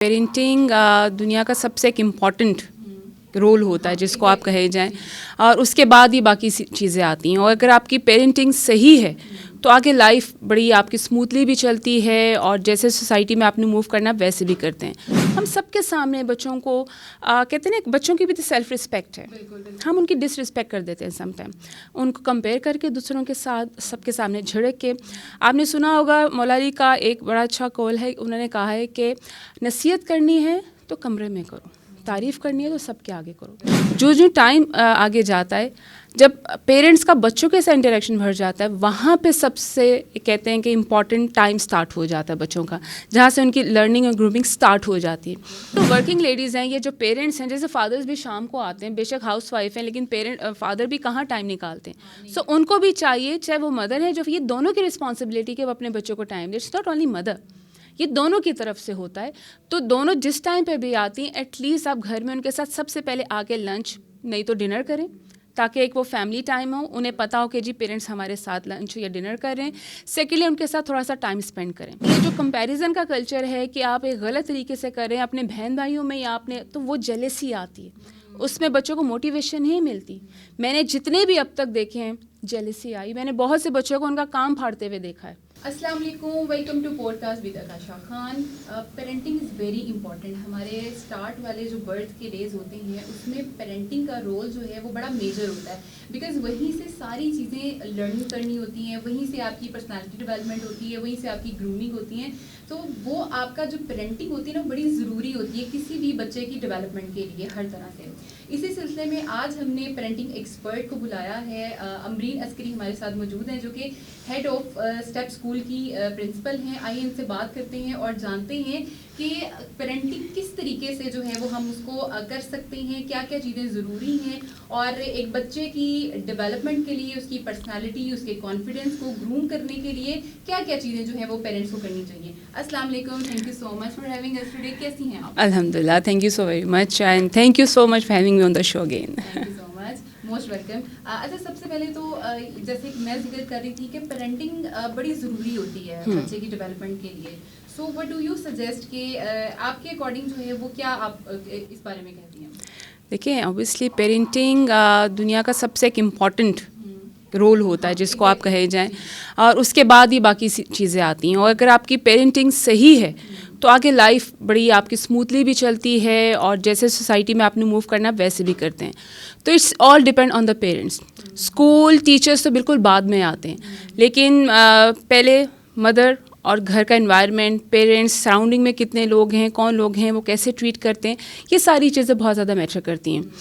Parenting दुनिया का सबसे एक इम्पॉर्टेंट रोल होता है जिसको आप कहे जाएं, और उसके बाद ही बाकी चीज़ें आती हैं। और अगर आपकी पेरेंटिंग सही है तो आगे लाइफ बड़ी आपकी स्मूथली भी चलती है, और जैसे सोसाइटी में आपने मूव करना वैसे भी करते हैं। हम सबके सामने बच्चों को कहते हैं ना, बच्चों की भी तो सेल्फ रिस्पेक्ट है। हम उनकी डिसरिस्पेक्ट कर देते हैं समटाइम, उनको कंपेयर करके दूसरों के साथ सबके सामने झिड़क के। आपने सुना होगा मौला अली का एक बड़ा अच्छा कौल है, उन्होंने कहा है कि नसीहत करनी है तो कमरे में करो, तारीफ़ करनी है तो सबके आगे करो। जो जो टाइम आगे जाता है, जब पेरेंट्स का बच्चों के साथ इंटरेक्शन बढ़ जाता है, वहाँ पे सबसे कहते हैं कि इम्पॉर्टेंट टाइम स्टार्ट हो जाता है बच्चों का, जहाँ से उनकी लर्निंग और ग्रूमिंग स्टार्ट हो जाती है। तो वर्किंग लेडीज़ हैं, ये जो पेरेंट्स हैं, जैसे फादर्स भी शाम को आते हैं, बेशक हाउस वाइफ हैं, लेकिन फादर भी कहाँ टाइम निकालते हैं। सो उनको भी चाहिए, चाहे वो मदर है, जो ये दोनों की रिस्पॉन्सिबिलिटी कि वो अपने बच्चों को time they. It's not only mother, ये दोनों की तरफ से होता है। तो दोनों जिस टाइम पे भी आती हैं, एटलीस्ट आप घर में उनके साथ सबसे पहले आके लंच नहीं तो डिनर करें, ताकि एक वो फैमिली टाइम हो, उन्हें पता हो कि जी पेरेंट्स हमारे साथ लंच या डिनर कर रहे हैं। सेकेंडली उनके साथ थोड़ा सा टाइम स्पेंड करें। ये जो कंपैरिजन का कल्चर है कि आप एक गलत तरीके से कर रहे हैं अपने बहन भाइयों में या आपने, तो वो जेलसी आती है, उसमें बच्चों को मोटिवेशन नहीं मिलती। मैंने जितने भी अब तक देखे हैं, जेलसी आई। मैंने बहुत से बच्चों को उनका काम फाड़ते हुए देखा है। अस्सलाम वालेकुम, welcome to podcast with Akasha Khan. Parenting is very important. हमारे स्टार्ट वाले जो बर्थ के डेज होते हैं उसमें पेरेंटिंग का रोल जो है वो बड़ा मेजर होता है, बिकॉज वहीं से सारी चीज़ें लर्निंग करनी होती हैं, वहीं से आपकी पर्सनालिटी डेवलपमेंट होती है, वहीं से आपकी ग्रूमिंग होती है। तो वो आपका जो पेरेंटिंग होती है ना, बड़ी ज़रूरी होती है किसी भी बच्चे की डेवलपमेंट के लिए हर तरह से। इसी सिलसिले में आज हमने पेरेंटिंग एक्सपर्ट को बुलाया है। अमरीन अस्करी हमारे साथ मौजूद हैं, जो कि हेड ऑफ स्टेप स्कूल की प्रिंसिपल हैं। आइए इनसे बात करते हैं और जानते हैं कि पेरेंटिंग किस तरीके से जो है वो हम उसको कर सकते हैं, क्या क्या चीज़ें ज़रूरी हैं, और एक बच्चे की डेवलपमेंट के लिए, उसकी पर्सनालिटी, उसके कॉन्फिडेंस को ग्रूम करने के लिए क्या क्या चीज़ें जो हैं वो पेरेंट्स को करनी चाहिए। अस्सलाम वालेकुम, thank you so much for having us today. कैसी हैं आप? अल्हम्दुलिल्लाह, thank you so very much, and thank you so much for having me on the show again. Thank you so much, most welcome. अच्छा, सबसे पहले तो जैसे कि मैं जिक्र कर रही थी कि पेरेंटिंग बड़ी ज़रूरी होती है बच्चे की डेवलपमेंट के लिए। So what do you suggest कि आपके अकॉर्डिंग जो है वो क्या आप इस बारे में कहती हैं? देखिए, ऑब्वियसली पेरेंटिंग दुनिया का सबसे एक इम्पॉर्टेंट रोल होता है जिसको आप कहे जाएं, और उसके बाद ही बाकी चीज़ें आती हैं। और अगर आपकी पेरेंटिंग सही है तो आगे लाइफ बड़ी आपकी स्मूथली भी चलती है, और जैसे सोसाइटी में आपने मूव करना वैसे भी करते हैं। तो it's all depend on the parents. School teachers तो बिल्कुल बाद में आते हैं, लेकिन पहले मदर और घर का एनवायरनमेंट, पेरेंट्स, सराउंडिंग में कितने लोग हैं, कौन लोग हैं, वो कैसे ट्रीट करते हैं, ये सारी चीज़ें बहुत ज़्यादा मैटर करती हैं।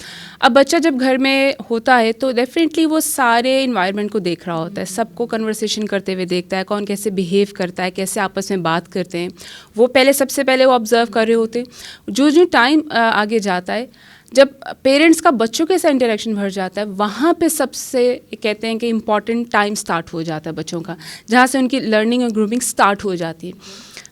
अब बच्चा जब घर में होता है तो डेफिनेटली वो सारे इन्वायरमेंट को देख रहा होता है, सबको कन्वर्सेशन करते हुए देखता है, कौन कैसे बिहेव करता है, कैसे आपस में बात करते हैं, वो सबसे पहले वो ऑब्ज़र्व कर रहे होते हैं। जो जो टाइम आगे जाता है, जब पेरेंट्स का बच्चों के साथ इंटरेक्शन बढ़ जाता है, वहाँ पे सबसे कहते हैं कि इम्पॉर्टेंट टाइम स्टार्ट हो जाता है बच्चों का, जहाँ से उनकी लर्निंग और ग्रूमिंग स्टार्ट हो जाती है।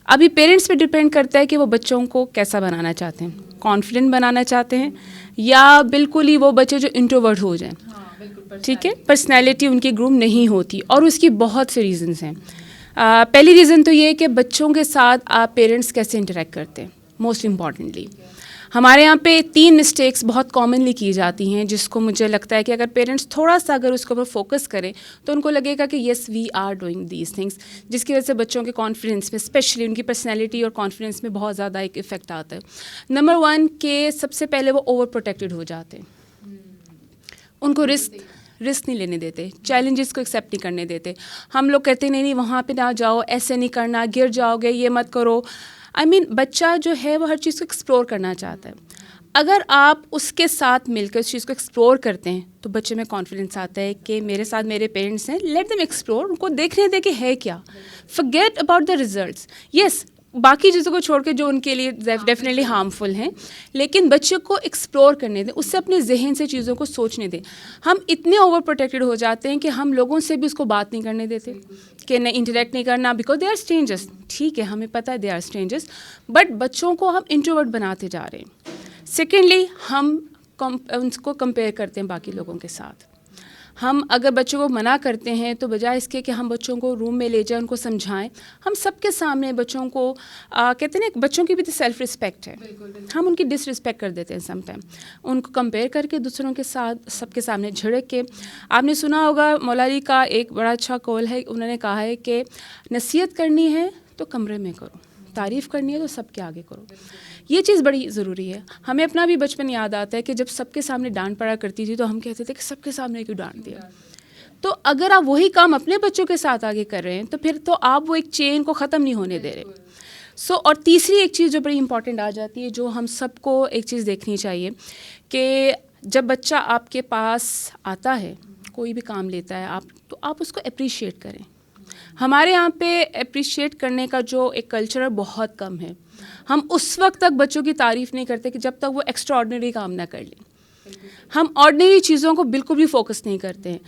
अभी पेरेंट्स पे डिपेंड करता है कि वो बच्चों को कैसा बनाना चाहते हैं, कॉन्फिडेंट बनाना चाहते हैं, या बिल्कुल ही वो बच्चे जो इंट्रोवर्ट हो जाएं। ठीक है, पर्सनैलिटी उनकी ग्रूम नहीं होती, और उसकी बहुत से रीज़न्स हैं। पहली रीज़न तो ये है कि बच्चों के साथ आप पेरेंट्स कैसे इंटरेक्ट करते हैं। मोस्ट इम्पॉर्टेंटली हमारे यहाँ पे 3 मिस्टेक्स बहुत कॉमनली की जाती हैं, जिसको मुझे लगता है कि अगर पेरेंट्स थोड़ा सा अगर उसके ऊपर फोकस करें तो उनको लगेगा कि yes we are doing these things, जिसकी वजह से बच्चों के कॉन्फिडेंस में, स्पेशली उनकी पर्सनैलिटी और कॉन्फिडेंस में बहुत ज़्यादा एक इफेक्ट आता है। नंबर 1 के सबसे पहले वो ओवर प्रोटेक्टेड हो जाते हैं, उनको रिस्क नहीं लेने देते, चैलेंजेस को एक्सेप्ट नहीं करने देते। हम लोग कहते नहीं वहाँ पे ना जाओ, ऐसे नहीं करना, गिर जाओगे, ये मत करो। बच्चा जो है वो हर चीज़ को एक्सप्लोर करना चाहता है। अगर आप उसके साथ मिलकर उस चीज़ को एक्सप्लोर करते हैं तो बच्चे में कॉन्फिडेंस आता है कि मेरे साथ मेरे पेरेंट्स हैं, लेट देम एक्सप्लोर, उनको देखने दे कि है क्या। Forget about the results. Yes, बाकी चीज़ों को छोड़ के जो उनके लिए डेफिनेटली हार्मफुल हैं, लेकिन बच्चे को एक्सप्लोर करने दें, उससे अपने जहन से चीज़ों को सोचने दें। हम इतने ओवर प्रोटेक्टेड हो जाते हैं कि हम लोगों से भी उसको बात नहीं करने देते, कि नहीं इंटरेक्ट नहीं करना, बिकॉज दे आर स्ट्रेंजर्स। ठीक है, हमें पता है दे आर स्ट्रेंजर्स, बट बच्चों को हम इंट्रोवर्ट बनाते जा रहे हैं। सेकेंडली हम उनको कंपेयर करते हैं बाकी लोगों के साथ। हम अगर बच्चों को मना करते हैं तो बजाय इसके कि हम बच्चों को रूम में ले जाएं, उनको समझाएं, हम सबके सामने बच्चों को कहते हैं ना, बच्चों की भी तो सेल्फ रिस्पेक्ट है, हम उनकी डिसरिस्पेक्ट कर देते हैं समटाइम, उनको कंपेयर करके दूसरों के साथ सबके सामने झिड़क के। आपने सुना होगा मौला अली का एक बड़ा अच्छा कौल है, उन्होंने कहा है कि नसीहत करनी है तो कमरे में करो, तारीफ़ करनी है तो सबके आगे करो। ये चीज़ बड़ी ज़रूरी है। हमें अपना भी बचपन याद आता है कि जब सबके सामने डांट पड़ा करती थी तो हम कहते थे कि सबके सामने क्यों डांट दिया। तो अगर आप वही काम अपने बच्चों के साथ आगे कर रहे हैं तो फिर तो आप वो एक चेन को ख़त्म नहीं होने दे रहे। और तीसरी एक चीज़ जो बड़ी इंपॉर्टेंट आ जाती है, जो हम सबको एक चीज़ देखनी चाहिए कि जब बच्चा आपके पास आता है, कोई भी काम लेता है तो आप उसको अप्रिशिएट करें। हमारे यहाँ पे अप्रिशिएट करने का जो एक कल्चर है बहुत कम है। हम उस वक्त तक बच्चों की तारीफ़ नहीं करते कि जब तक वो एक्स्ट्रा ऑर्डिनरी काम ना कर लें। हम ऑर्डिनरी चीज़ों को बिल्कुल भी फोकस नहीं करते हैं।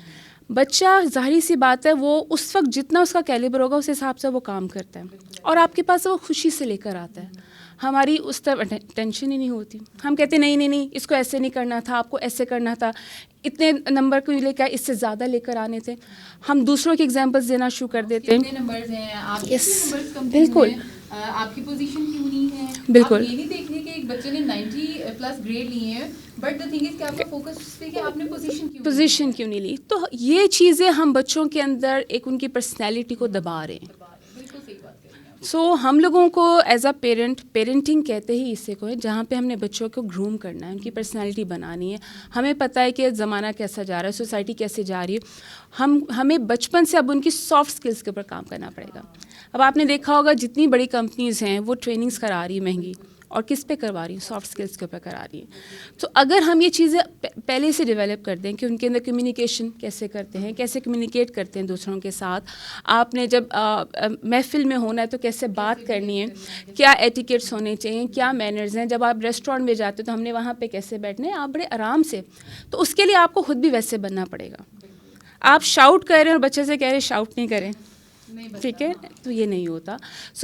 बच्चा, जाहिर सी बात है, वो उस वक्त जितना उसका कैलिबर होगा उस हिसाब से वो काम करता है और आपके पास वो खुशी से लेकर आता है। हमारी उस तरफ टेंशन ही नहीं होती। हम कहते नहीं नहीं नहीं, इसको ऐसे नहीं करना था, आपको ऐसे करना था, इतने नंबर को लेकर इससे ज़्यादा लेकर आने थे। हम दूसरों के एग्जांपल्स देना शुरू कर देते हैं। कितने नंबर्स हैं आपके? Yes, नंबर्स कम बिल्कुल। आपकी पोजीशन क्यों नहीं है? बिल्कुल। आप ये नहीं देख रहे कि एक बच्चे ने 90 प्लस ग्रेड लिए हैं, बट द थिंग इज कि आपका फोकस उस पे कि आपने पोजीशन क्यों नहीं ली। तो ये चीज़ें हम बच्चों के अंदर एक उनकी पर्सनैलिटी को दबा रहे हैं। बिल्कुल सही बात कह रही हैं आप। हम लोगों को एज अ पेरेंटिंग कहते ही इसे को है, जहाँ पे हमने बच्चों को ग्रूम करना है, उनकी पर्सनालिटी बनानी है। हमें पता है कि ज़माना कैसा जा रहा है, सोसाइटी कैसे जा रही है। हमें बचपन से अब उनकी सॉफ्ट स्किल्स के ऊपर काम करना पड़ेगा। अब आपने देखा होगा जितनी बड़ी कंपनीज़ हैं वो ट्रेनिंग्स करा रही है महंगी, और किस पे करवा रही हैं? सॉफ्ट स्किल्स के ऊपर करा रही है। तो अगर हम ये चीज़ें पहले से डेवलप कर दें कि उनके अंदर कम्युनिकेशन कैसे करते हैं, कैसे कम्युनिकेट करते हैं दूसरों के साथ, आपने जब महफिल में होना है तो कैसे बात करनी है, क्या एटिकेट्स होने चाहिए, क्या मैनर्स हैं, जब आप रेस्टोरेंट में जाते हो तो हमने वहाँ पर कैसे बैठना है, आप बड़े आराम से। तो उसके लिए आपको खुद भी वैसे बनना पड़ेगा। आप शाउट कर रहे हैं और बच्चे से कह रहे हैं शाउट नहीं करें, ठीक है, तो ये नहीं होता।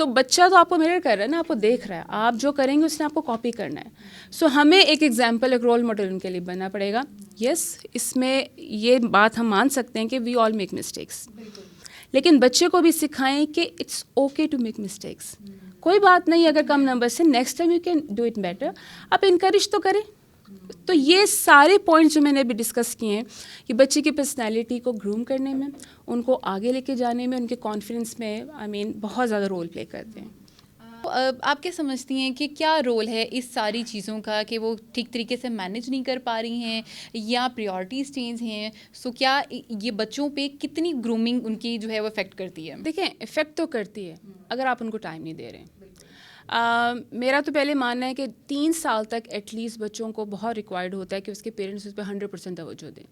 बच्चा तो आपको मिरर कर रहा है ना, आपको देख रहा है, आप जो करेंगे उसने आपको कॉपी करना है। हमें एक एग्जाम्पल, एक रोल मॉडल उनके लिए बनना पड़ेगा। इसमें ये बात हम मान सकते हैं कि वी ऑल मेक मिस्टेक्स, लेकिन बच्चे को भी सिखाएं कि it's okay to make mistakes. कोई बात नहीं अगर कम नंबर से, next time you can do it better. आप इनकरेज तो करें। तो ये सारे पॉइंट्स जो मैंने अभी डिस्कस किए हैं कि बच्चे की पर्सनैलिटी को ग्रूम करने में, उनको आगे लेके जाने में, उनके कॉन्फिडेंस में बहुत ज़्यादा रोल प्ले करते हैं। आप क्या समझती हैं कि क्या रोल है इस सारी चीज़ों का कि वो ठीक तरीके से मैनेज नहीं कर पा रही हैं या प्रायोरिटीज़ चेंज हैं? क्या ये बच्चों पे कितनी ग्रूमिंग उनकी जो है वो इफ़ेक्ट करती है? देखें, इफ़ेक्ट तो करती है अगर आप उनको टाइम नहीं दे रहे हैं। मेरा तो पहले मानना है कि 3 साल तक एटलीस्ट बच्चों को बहुत रिक्वायर्ड होता है कि उसके पेरेंट्स उस पर 100% तवज्जो दें।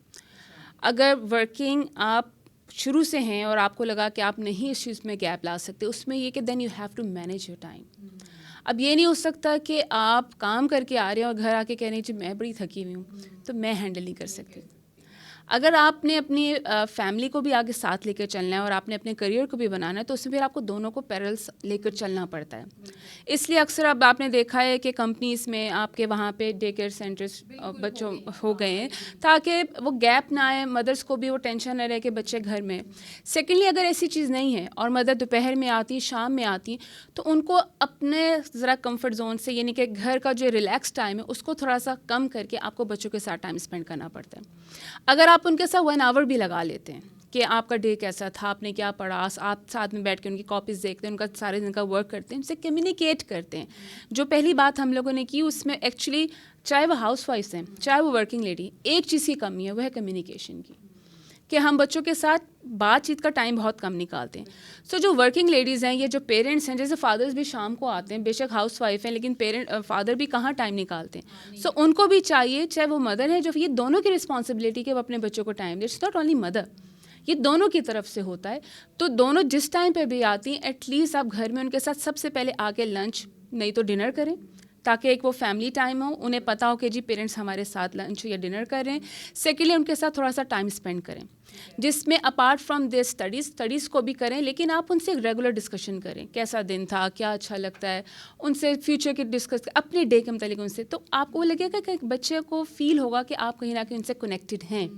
अगर वर्किंग आप शुरू से हैं और आपको लगा कि आप नहीं इस चीज़ में गैप ला सकते, उसमें ये कि then you have to manage your time. अब ये नहीं हो सकता कि आप काम करके आ रहे हैं और घर आके कह रहे हैं जी मैं बड़ी थकी हुई हूँ, तो मैं हैंडल नहीं कर सकती। अगर आपने अपनी फैमिली को भी आगे साथ लेकर चलना है और आपने अपने करियर को भी बनाना है, तो उसमें फिर आपको दोनों को पैरेलल लेकर चलना पड़ता है। इसलिए अक्सर अब आपने देखा है कि कंपनीज़ में आपके वहाँ पे डे केयर सेंटर्स बच्चों हो गए हैं, ताकि वो गैप ना आए, मदर्स को भी वो टेंशन न रहे कि बच्चे घर में। सेकेंडली, अगर ऐसी चीज़ नहीं है और मदर दोपहर में आती, शाम में आती, तो उनको अपने ज़रा कंफर्ट जोन से, यानी कि घर का जो रिलैक्स टाइम है उसको थोड़ा सा कम करके आपको बच्चों के साथ टाइम स्पेंड करना पड़ता है। अगर आप उनके साथ 1 आवर भी लगा लेते हैं कि आपका डे कैसा था, आपने क्या पढ़ा, आप साथ में बैठ के उनकी कॉपीज़ देखते हैं, उनका सारे दिन का वर्क करते हैं, उनसे कम्युनिकेट करते हैं। जो पहली बात हम लोगों ने की उसमें एक्चुअली, चाहे वो हाउस वाइफ्स हैं चाहे वो वर्किंग लेडी, एक चीज़ की कमी है, वह है कम्युनिकेशन की, कि हम बच्चों के साथ बातचीत का टाइम बहुत कम निकालते हैं। जो वर्किंग लेडीज़ हैं, ये जो पेरेंट्स हैं, जैसे फादर्स भी शाम को आते हैं, बेशक हाउस वाइफ हैं लेकिन फादर भी कहाँ टाइम निकालते हैं। उनको भी चाहिए, चाहे वो मदर है, जो ये दोनों की रिस्पॉन्सिबिलिटी कि वो अपने बच्चों को time they. It's not only mother, ये दोनों की तरफ से होता है। तो दोनों जिस टाइम पे भी आती हैं, एटलीस्ट आप घर में उनके साथ सबसे पहले आके लंच नहीं तो डिनर करें, ताकि एक वो फैमिली टाइम हो, उन्हें पता हो कि जी पेरेंट्स हमारे साथ लंच या डिनर कर रहे हैं। सेकेंडली, उनके साथ थोड़ा सा टाइम स्पेंड करें, जिसमें अपार्ट फ्रॉम दिस स्टडीज़ को भी करें, लेकिन आप उनसे रेगुलर डिस्कशन करें, कैसा दिन था, क्या अच्छा लगता है, उनसे फ्यूचर की डिस्कस, अपने डे के मतलब उनसे। तो आपको लगेगा कि बच्चे को फील होगा कि आप कहीं ना कहीं उनसे कनेक्टेड हैं,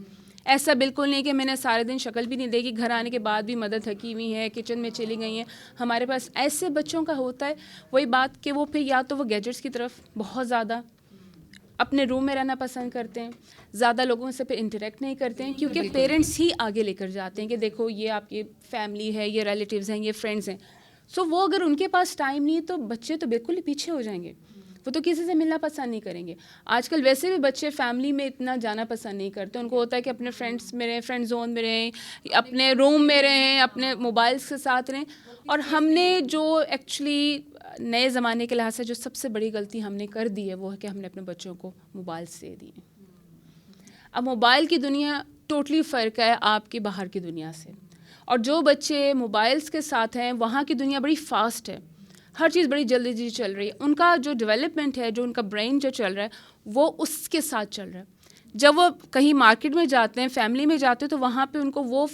ऐसा बिल्कुल नहीं कि मैंने सारे दिन शक्ल भी नहीं देखी, घर आने के बाद भी मदर थकी हुई है, किचन में चली गई हैं। हमारे पास ऐसे बच्चों का होता है वही बात कि वो फिर या तो वो गैजेट्स की तरफ बहुत ज़्यादा अपने रूम में रहना पसंद करते हैं, ज़्यादा लोगों से फिर इंटरेक्ट नहीं करते हैं, क्योंकि पेरेंट्स ही आगे लेकर जाते हैं कि देखो ये आपकी फैमिली है, ये रिलेटिव्स हैं, ये फ्रेंड्स हैं। सो वो अगर उनके पास टाइम नहीं है तो बच्चे तो बिल्कुल ही पीछे हो जाएंगे, वो तो किसी से मिलना पसंद नहीं करेंगे। आजकल वैसे भी बच्चे फैमिली में इतना जाना पसंद नहीं करते, उनको होता है कि अपने फ्रेंड्स में रहें, फ्रेंड जोन में रहें, अपने रूम में रहें, अपने मोबाइल्स के साथ रहें। और हमने जो एक्चुअली नए ज़माने के लिहाज से जो सबसे बड़ी गलती हमने कर दी है वो है कि हमने अपने बच्चों को मोबाइल्स दे दिए। अब मोबाइल की दुनिया टोटली फ़र्क है आपकी बाहर की दुनिया से, और जो बच्चे मोबाइल्स के साथ हैं वहाँ की दुनिया बड़ी फास्ट है, हर चीज़ बड़ी जल्दी जल्दी चल रही है, उनका जो डेवलपमेंट है, जो उनका ब्रेन जो चल रहा है वो उसके साथ चल रहा है। जब वो कहीं मार्केट में जाते हैं, फैमिली में जाते हैं, तो वहाँ पे उनको वो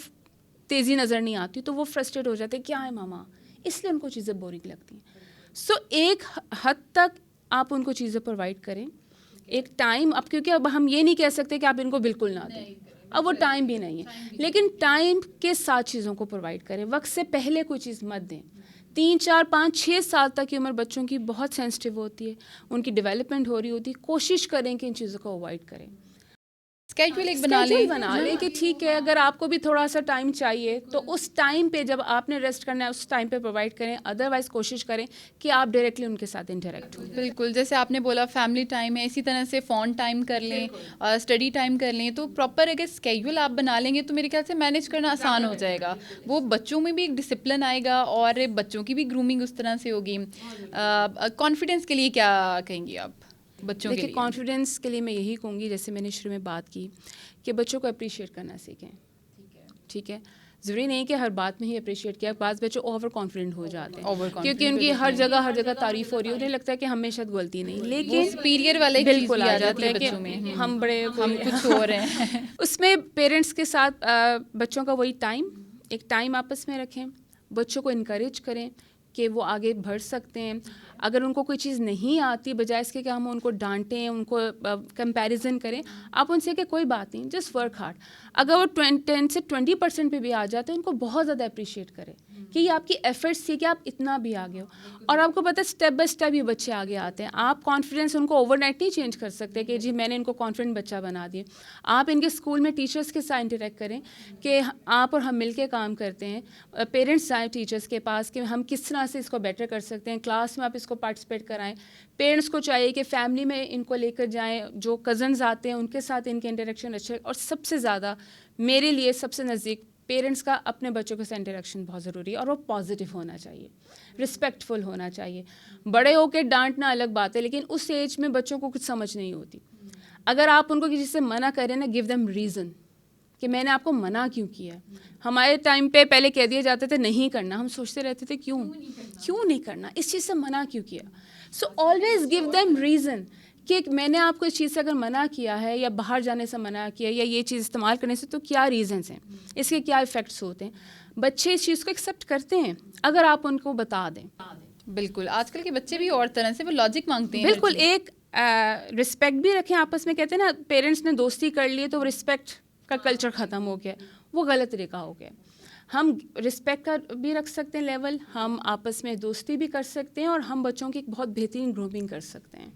तेज़ी नज़र नहीं आती, तो वो फ्रस्ट्रेट हो जाते हैं, क्या है मामा, इसलिए उनको चीज़ें बोरिंग लगती हैं। सो एक हद तक आप उनको चीज़ें प्रोवाइड करें, एक टाइम, अब क्योंकि अब हम ये नहीं कह सकते कि आप इनको बिल्कुल ना दें, अब वो टाइम भी नहीं है, लेकिन टाइम के साथ चीज़ों को प्रोवाइड करें, वक्त से पहले कोई चीज़ मत दें। 3, 4, 5, 6 साल तक की उम्र बच्चों की बहुत सेंसिटिव होती है, उनकी डेवलपमेंट हो रही होती है, कोशिश करें कि इन चीज़ों को अवॉइड करें। स्केड्यूल एक बना ले कि ठीक है, अगर आपको भी थोड़ा सा टाइम चाहिए तो उस टाइम पे जब आपने रेस्ट करना है उस टाइम पे प्रोवाइड करें, अदरवाइज कोशिश करें कि आप डायरेक्टली उनके साथ इंटरेक्ट हो। बिल्कुल, जैसे आपने बोला फैमिली टाइम है, इसी तरह से फ़ोन टाइम कर लें, स्टडी टाइम कर लें, तो प्रॉपर अगर स्केड्यूल आप बना लेंगे तो मेरे ख्याल से मैनेज करना आसान हो जाएगा। वो बच्चों में भी एक डिसिप्लिन आएगा और बच्चों की भी ग्रूमिंग उस तरह से होगी। कॉन्फिडेंस के लिए क्या कहेंगी आप बच्चों के लिए? देखिए, कॉन्फिडेंस के लिए मैं यही कहूँगी, जैसे मैंने शुरू में बात की कि बच्चों को अप्रिशिएट करना सीखें। ठीक है, ज़रूरी नहीं कि हर बात में ही अप्रिशिएट किया, बाज़ बच्चे ओवर कॉन्फिडेंट हो जाते हैं क्योंकि उनकी हर जगह तारीफ़ हो रही है, उन्हें लगता है कि हमें शायद गलती नहीं, लेकिन सुपीरियर वाले बिल्कुल आ जाते हैं कि हम बड़े हम कुछ और हैं। उसमें पेरेंट्स के साथ बच्चों का वही टाइम, एक टाइम आपस में रखें, बच्चों को इनकरेज करें कि वो आगे बढ़ सकते हैं। अगर उनको कोई चीज़ नहीं आती, बजाय इसके कि हम उनको डांटें, उनको कंपैरिजन करें, आप उनसे कि कोई बात नहीं, जस्ट वर्क हार्ड। अगर वो 10 से 20% पे भी आ जाते हैं, उनको बहुत ज़्यादा अप्रिशिएट करें कि ये आपकी एफर्ट्स थी कि आप इतना भी आगे हो। और आपको पता है स्टेप बाय स्टेप ये बच्चे आगे आते हैं। आप कॉन्फिडेंस उनको ओवरनाइट नहीं चेंज कर सकते कि जी मैंने इनको कॉन्फिडेंट बच्चा बना दिया। आप इनके स्कूल में टीचर्स के साथ इंटरेक्ट करें कि आप और हम मिलकर काम करते हैं, पेरेंट्स जाएँ टीचर्स के पास कि हम किस तरह से इसको बेटर कर सकते हैं, क्लास में आप इसको पार्टिसिपेट कराएं। पेरेंट्स को चाहिए कि फैमिली में इनको लेकर जाएं, जो कज़न्स आते हैं उनके साथ इनके इंटरेक्शन अच्छे। और सबसे ज़्यादा मेरे लिए सबसे नज़दीक पेरेंट्स का अपने बच्चों के साथ इंटरेक्शन बहुत ज़रूरी है, और वो पॉजिटिव होना चाहिए, रिस्पेक्टफुल होना चाहिए। बड़े होकर डांटना अलग बात है, लेकिन उस एज में बच्चों को कुछ समझ नहीं होती। अगर आप उनको किसी से मना करें ना, गिव देम रीज़न कि मैंने आपको मना क्यों किया। हमारे टाइम पे पहले कह दिए जाते थे नहीं करना, हम सोचते रहते थे क्यों नहीं करना, इस चीज़ से मना क्यों किया। So always give them reason कि मैंने आपको इस चीज़ से अगर मना किया है, या बाहर जाने से मना किया, या ये चीज़ इस्तेमाल करने से, तो क्या रीज़न्स हैं, इसके क्या इफ़ेक्ट्स होते हैं। बच्चे इस चीज़ को एक्सेप्ट करते हैं अगर आप उनको बता दें। बिल्कुल, आजकल के बच्चे भी और तरह से वो लॉजिक मांगते हैं। बिल्कुल, एक रिस्पेक्ट भी रखें आपस में। कहते हैं ना, पेरेंट्स ने दोस्ती कर ली तो रिस्पेक्ट का कल्चर ख़त्म हो गया, वो गलत तरीका हो गया। हम रिस्पेक्ट का भी रख सकते हैं लेवल, हम आपस में दोस्ती भी कर सकते हैं, और हम बच्चों की एक बहुत बेहतरीन ग्रूमिंग कर सकते हैं।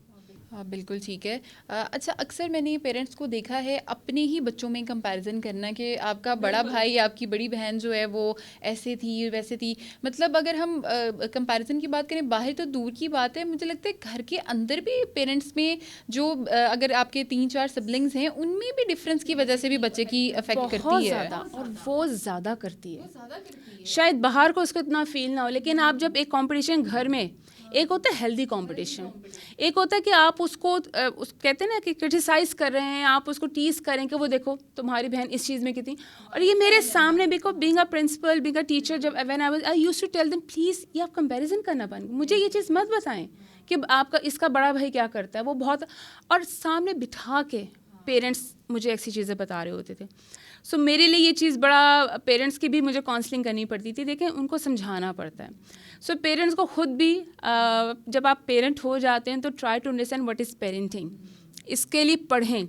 हाँ बिल्कुल ठीक है। अच्छा, अक्सर मैंने पेरेंट्स को देखा है अपने ही बच्चों में कंपैरिजन करना कि आपका बड़ा भाई, आपकी बड़ी बहन जो है वो ऐसे थी वैसे थी। मतलब अगर हम कंपैरिजन की बात करें, बाहर तो दूर की बात है, मुझे लगता है घर के अंदर भी पेरेंट्स में जो अगर आपके 3-4 सिबलिंग्स हैं उनमें भी डिफरेंस की वजह से भी बच्चे की अफेक्ट करती है। और वो ज़्यादा करती है। शायद बाहर को उसको इतना फील ना हो, लेकिन आप जब एक कंपटीशन घर में, एक होता है हेल्दी कंपटीशन, एक होता है कि आप उसको कहते हैं ना कि क्रिटिसाइज कर रहे हैं, आप उसको टीज करें कि वो देखो तुम्हारी बहन इस चीज़ में कितनी। और ये मेरे सामने because being a principal, being a teacher, जब when I used to tell them please ये आप कंपैरिजन करना बंद, मुझे ये चीज़ मत बताएं कि आपका इसका बड़ा भाई क्या करता है, वो बहुत। और सामने बिठा के पेरेंट्स मुझे ऐसी चीज़ें बता रहे होते थे। सो मेरे लिए ये चीज़ बड़ा, पेरेंट्स की भी मुझे काउंसलिंग करनी पड़ती थी। देखें, उनको समझाना पड़ता है। सो पेरेंट्स को खुद भी जब आप पेरेंट हो जाते हैं तो try to understand what is parenting, इसके लिए पढ़ें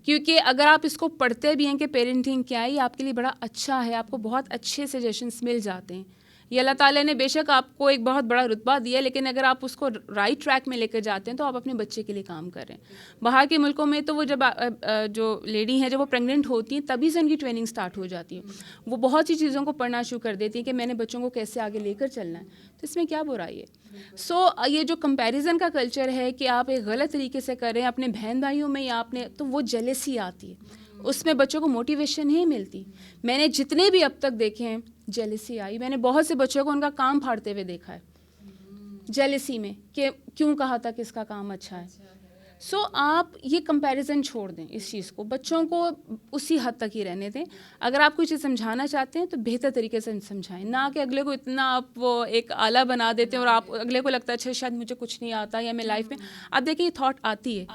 क्योंकि अगर आप इसको पढ़ते भी हैं कि पेरेंटिंग क्या है, ये आपके लिए बड़ा अच्छा है, आपको बहुत अच्छे सजेशंस मिल जाते हैं। ये अल्लाह ताला ने बेशक आपको एक बहुत बड़ा रुतबा दिया, लेकिन अगर आप उसको राइट ट्रैक में लेकर जाते हैं तो आप अपने बच्चे के लिए काम कर रहे हैं। बाहर के मुल्कों में तो वो जब जो लेडी हैं जब वो प्रेग्नेंट होती हैं तभी से उनकी ट्रेनिंग स्टार्ट हो जाती है, वो बहुत सी चीज़ों को पढ़ना शुरू कर देती हैं कि मैंने बच्चों को कैसे आगे लेकर चलना है, तो इसमें क्या बुराई है। सो ये जो कंपैरिजन का कल्चर है कि आप एक गलत तरीके से कर रहे हैं अपने बहन भाइयों में या आपने, तो वो जेलसी आती है, उसमें बच्चों को मोटिवेशन नहीं मिलती। मैंने जितने भी अब तक देखे हैं जेलसी आई, मैंने बहुत से बच्चों को उनका काम फाड़ते हुए देखा है जेलसी में कि क्यों कहा था कि इसका काम अच्छा है। सो आप ये कंपैरिजन छोड़ दें, इस चीज़ को बच्चों को उसी हद तक ही रहने दें। अगर आप कोई चीज़ समझाना चाहते हैं तो बेहतर तरीके से समझाएं, ना कि अगले को इतना आप वो एक आला बना देते हैं और आप अगले को लगता है अच्छा शायद मुझे कुछ नहीं आता या मैं लाइफ में, आप देखिए ये थॉट आती है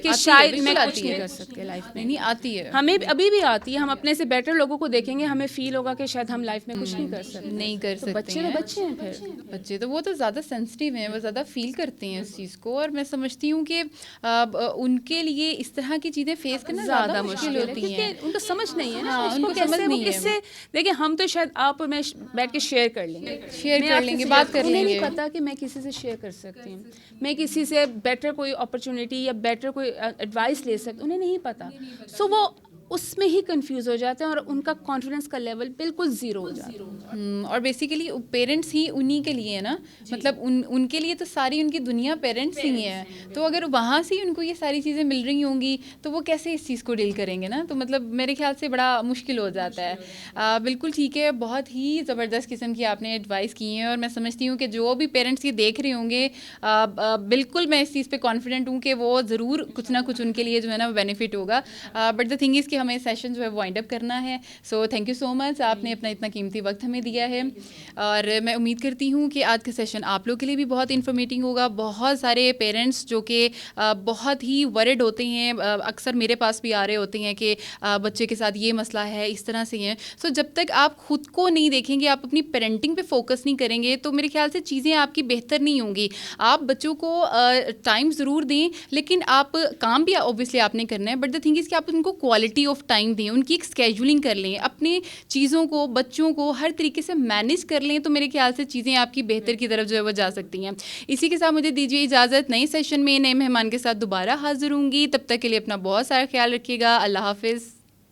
कि शायद मैं कुछ नहीं कर सकती लाइफ में। नहीं आती है, हमें अभी भी आती है, हम अपने से बेटर लोगों को देखेंगे हमें फील होगा कि शायद हम लाइफ में कुछ नहीं कर सकते, नहीं कर सकते। बच्चे तो बच्चे हैं, फिर बच्चे तो वो तो ज़्यादा सेंसिटिव हैं, वो ज़्यादा फील करते हैं इस चीज़ को, और मैं समझती हूँ कि उनके लिए इस तरह की चीज़ें फेस करना ज़्यादा मुश्किल होती हैं, क्योंकि उनको समझ नहीं है ना, हाँ, इसको उनको कैसे समझ वो नहीं है। किससे, देखिए हम तो शायद आप और मैं बैठ के शेयर कर लेंगे, बात कर उन्हें लेंगे। नहीं पता कि मैं किसी से शेयर कर सकती हूँ, मैं किसी से बेटर कोई अपॉर्चुनिटी या बेटर कोई एडवाइस ले सकती, उन्हें नहीं पता। सो वो उसमें ही कंफ्यूज हो जाते हैं और उनका कॉन्फिडेंस का लेवल बिल्कुल ज़ीरो हो जाता है। और बेसिकली पेरेंट्स ही उन्हीं के लिए है ना, मतलब उनके लिए तो सारी उनकी दुनिया पेरेंट्स ही हैं, तो अगर वहाँ से ही उनको ये सारी चीज़ें मिल रही होंगी तो वो कैसे इस चीज़ को डील करेंगे ना, तो मतलब मेरे ख्याल से बड़ा मुश्किल हो जाता है। बिल्कुल ठीक है, बहुत ही ज़बरदस्त किस्म की आपने एडवाइस की है, और मैं समझती हूँ कि जो भी पेरेंट्स ये देख रहे होंगे बिल्कुल मैं इस चीज़ पर कॉन्फिडेंट हूँ कि वो ज़रूर कुछ ना कुछ उनके लिए जो है ना बेनिफिट होगा। बट द थिंग इज़ कि हमें सेशन जो है वो वाइंड अप करना है। So thank you so much, आपने अपना इतना कीमती वक्त हमें दिया है, और मैं उम्मीद करती हूँ कि आज का सेशन आप लोग के लिए भी बहुत इन्फॉर्मेटिव होगा। बहुत सारे पेरेंट्स जो कि बहुत ही वरिड होते हैं, अक्सर मेरे पास भी आ रहे होते हैं कि बच्चे के साथ ये मसला है, इस तरह से है। सो जब तक आप खुद को नहीं देखेंगे, आप अपनी पेरेंटिंग पे फोकस नहीं करेंगे, तो मेरे ख्याल से चीज़ें आपकी बेहतर नहीं होंगी। आप बच्चों को टाइम ज़रूर दें, लेकिन आप काम भी ऑब्वियसली आपने करना है, बट द थिंग इज़ कि आप उनको क्वालिटी ऑफ टाइम दें, उनकी एक स्केड्यूलिंग कर लें, अपने चीज़ों को बच्चों को हर तरीके से मैनेज कर लें, तो मेरे ख्याल से चीज़ें आपकी बेहतर की तरफ जो है वो जा सकती हैं। इसी के साथ मुझे दीजिए इजाज़त, नए सेशन में नए मेहमान के साथ दोबारा हाजिर होंगी। तब तक के लिए अपना बहुत सारा ख्याल रखिएगा। अल्लाह हाफिज़।